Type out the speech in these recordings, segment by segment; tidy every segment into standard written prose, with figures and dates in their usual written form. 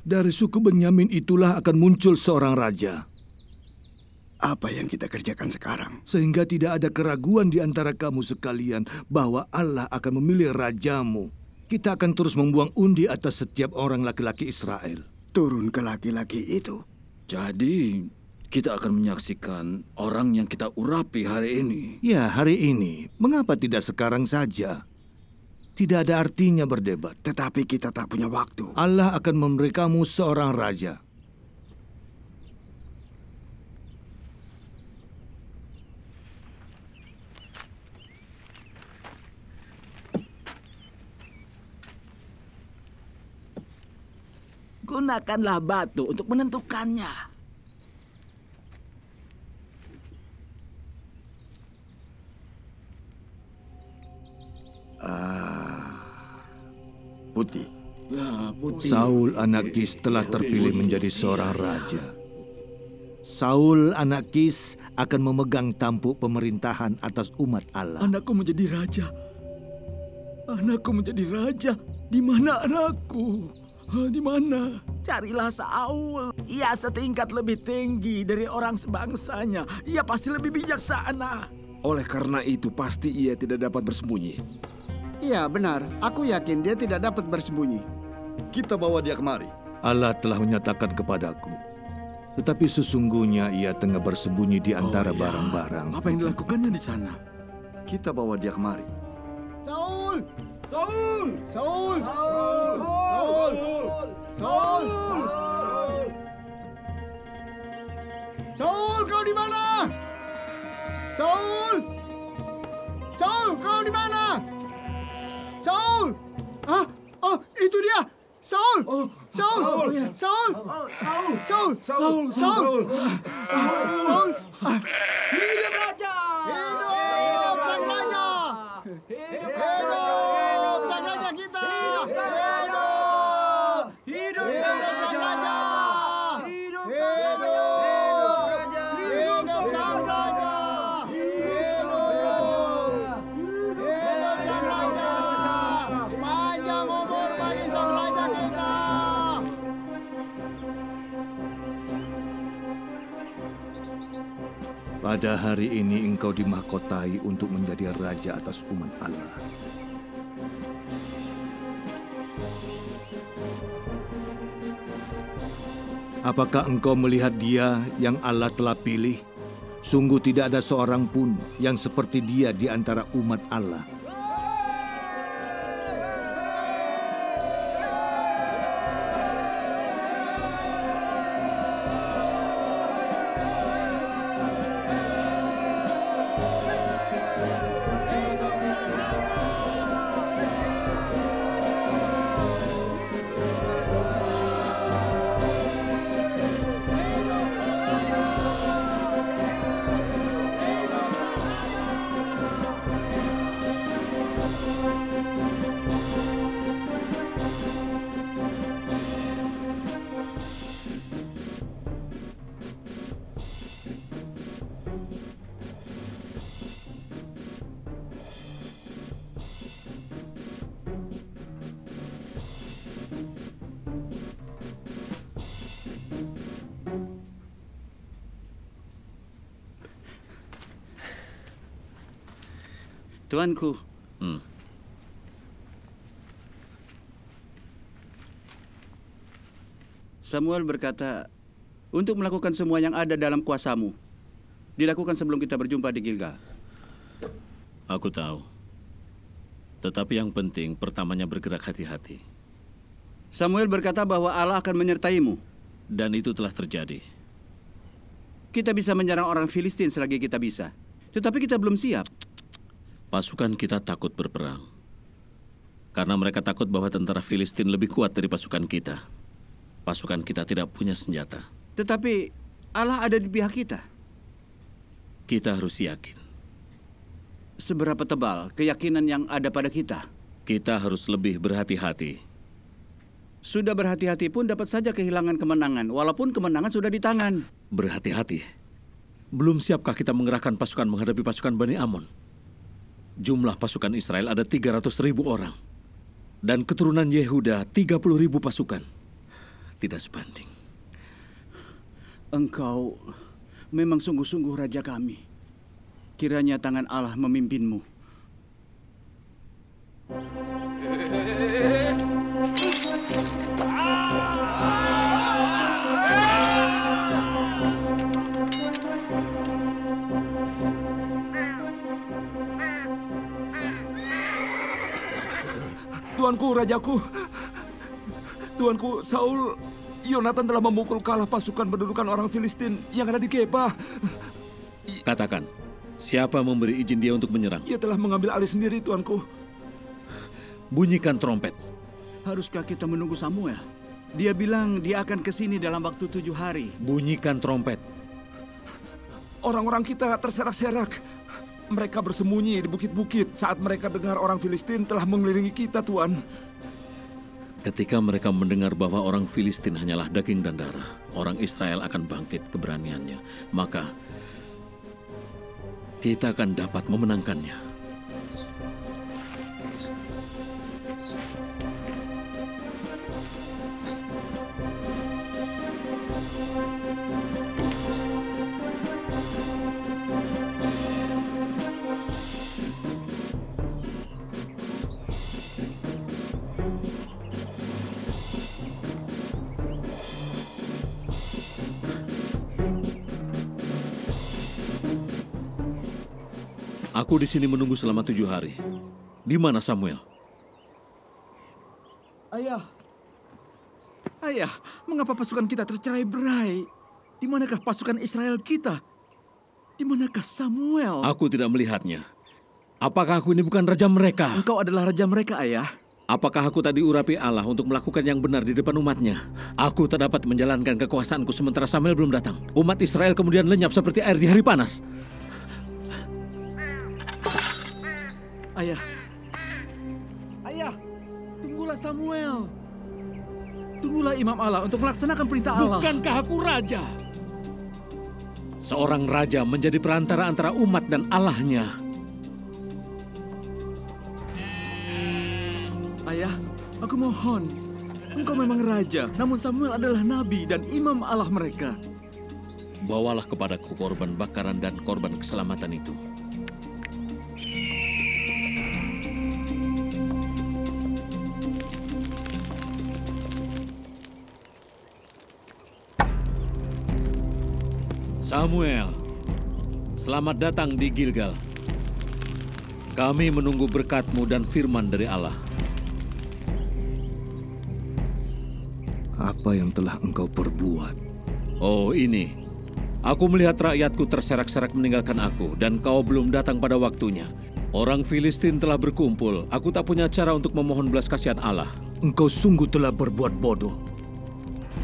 Dari suku Benyamin itulah akan muncul seorang raja. Apa yang kita kerjakan sekarang? Sehingga tidak ada keraguan di antara kamu sekalian bahwa Allah akan memilih rajamu. Kita akan terus membuang undi atas setiap orang laki-laki Israel. Turun ke laki-laki itu. Jadi, kita akan menyaksikan orang yang kita urapi hari ini. Ya, hari ini. Mengapa tidak sekarang saja? Tidak ada artinya berdebat. Tetapi kita tak punya waktu. Allah akan memberi kamu seorang raja. Gunakanlah batu untuk menentukannya. Putih. Ya, putih. Saul anak Kis telah terpilih menjadi seorang raja. Saul anak Kis akan memegang tampuk pemerintahan atas umat Allah. Anakku menjadi raja. Anakku menjadi raja. Di mana anakku? Di mana? Carilah Saul. Ia setingkat lebih tinggi dari orang sebangsanya. Ia pasti lebih bijaksana. Oleh karena itu, pasti ia tidak dapat bersembunyi. Iya, benar. Aku yakin dia tidak dapat bersembunyi. Kita bawa dia kemari. Allah telah menyatakan kepadaku. Tetapi sesungguhnya ia tengah bersembunyi di antara barang-barang. Apa yang dilakukannya di sana? Kita bawa dia kemari. Saul! Saul! Saul! Saul! Saul! Saul! Saul, kau di mana? Saul! Saul, kau di mana? Saul! Ah, oh, itu dia. Saul! Saul! Saul! Saul! Saul! Saul! Saul! Hidup raja! Hidup sang raja! Hidup sang raja kita! Hidup! Hidup sang raja! Hidup! Hidup sang raja! Hidup sang raja! Panjang umur bagi sang raja kita! Pada hari ini engkau dimahkotai untuk menjadi raja atas umat Allah. Apakah engkau melihat dia yang Allah telah pilih? Sungguh tidak ada seorang pun yang seperti dia di antara umat Allah. Tuanku. Samuel berkata, untuk melakukan semua yang ada dalam kuasamu, dilakukan sebelum kita berjumpa di Gilgal. Aku tahu. Tetapi yang penting pertamanya bergerak hati-hati. Samuel berkata bahwa Allah akan menyertaimu. Dan itu telah terjadi. Kita bisa menyerang orang Filistin selagi kita bisa. Tetapi kita belum siap. Pasukan kita takut berperang. Karena mereka takut bahwa tentara Filistin lebih kuat dari pasukan kita. Pasukan kita tidak punya senjata. Tetapi Allah ada di pihak kita. Kita harus yakin. Seberapa tebal keyakinan yang ada pada kita? Kita harus lebih berhati-hati. Sudah berhati-hati pun dapat saja kehilangan kemenangan, walaupun kemenangan sudah di tangan. Berhati-hati. Belum siapkah kita mengerahkan pasukan menghadapi pasukan Bani Amon? Jumlah pasukan Israel ada 300.000 orang. Dan keturunan Yehuda 30.000 pasukan. tidak sebanding. Engkau memang sungguh-sungguh raja kami. Kiranya tangan Allah memimpinmu. Tuanku, rajaku. Tuanku, Saul, Yonatan telah memukul kalah pasukan pendudukan orang Filistin yang ada di Geba. Katakan, siapa memberi izin dia untuk menyerang? Ia telah mengambil alih sendiri, Tuanku. Bunyikan trompet. Haruskah kita menunggu Samuel? Dia bilang dia akan ke sini dalam waktu 7 hari. Bunyikan trompet. Orang-orang kita terserak-serak. Mereka bersembunyi di bukit-bukit saat mereka dengar orang Filistin telah mengelilingi kita, Tuan. Ketika mereka mendengar bahwa orang Filistin hanyalah daging dan darah, orang Israel akan bangkit keberaniannya. Maka kita akan dapat memenangkannya. Aku di sini menunggu selama 7 hari. Di mana Samuel? Ayah, mengapa pasukan kita tercerai-berai? Di manakah pasukan Israel kita? Di manakah Samuel? Aku tidak melihatnya. Apakah aku ini bukan raja mereka? Engkau adalah raja mereka, Ayah. Apakah aku tak diurapi Allah untuk melakukan yang benar di depan umatnya? Aku tak dapat menjalankan kekuasaanku sementara Samuel belum datang. Umat Israel kemudian lenyap seperti air di hari panas. Ayah, tunggulah Samuel. Tunggulah Imam Allah untuk melaksanakan perintah Allah. Bukankah aku raja? Seorang raja menjadi perantara antara umat dan Allahnya. Ayah, aku mohon. Engkau memang raja, namun Samuel adalah nabi dan imam Allah mereka. Bawalah kepadaku korban bakaran dan korban keselamatan itu. Samuel, selamat datang di Gilgal. Kami menunggu berkat-Mu dan firman dari Allah. Apa yang telah engkau perbuat? Oh ini, aku melihat rakyatku terserak-serak meninggalkan aku dan kau belum datang pada waktunya. Orang Filistin telah berkumpul, aku tak punya cara untuk memohon belas kasihan Allah. Engkau sungguh telah berbuat bodoh.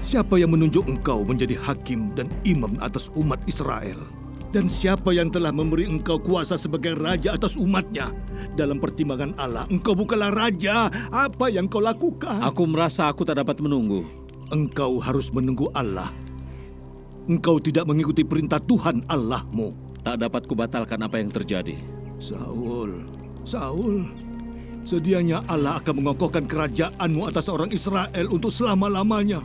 Siapa yang menunjuk engkau menjadi hakim dan imam atas umat Israel? Dan siapa yang telah memberi engkau kuasa sebagai raja atas umatnya? Dalam pertimbangan Allah, engkau bukanlah raja. Apa yang kau lakukan? Aku merasa aku tak dapat menunggu. Engkau harus menunggu Allah. Engkau tidak mengikuti perintah Tuhan Allahmu. Tak dapat kubatalkan apa yang terjadi. Saul, sedianya Allah akan mengokohkan kerajaanmu atas orang Israel untuk selama-lamanya.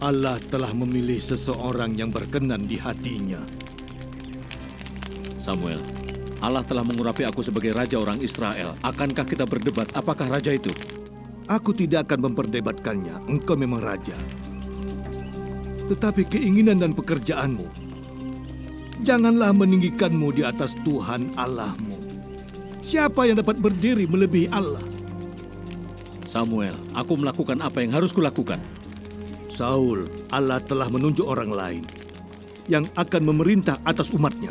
Allah telah memilih seseorang yang berkenan di hatinya. Samuel, Allah telah mengurapi aku sebagai raja orang Israel. Akankah kita berdebat apakah raja itu? Aku tidak akan memperdebatkannya. Engkau memang raja. Tetapi keinginan dan pekerjaanmu, janganlah meninggikanmu di atas Tuhan Allahmu. Siapa yang dapat berdiri melebihi Allah? Samuel, aku melakukan apa yang harus kulakukan. Saul, Allah telah menunjuk orang lain yang akan memerintah atas umatnya.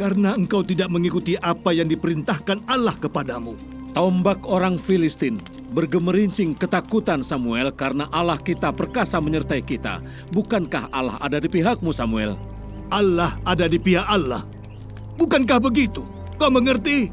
Karena engkau tidak mengikuti apa yang diperintahkan Allah kepadamu. Tombak orang Filistin bergemerincing ketakutan Samuel karena Allah kita perkasa menyertai kita. Bukankah Allah ada di pihakmu, Samuel? Allah ada di pihak Allah. Bukankah begitu? Kau mengerti?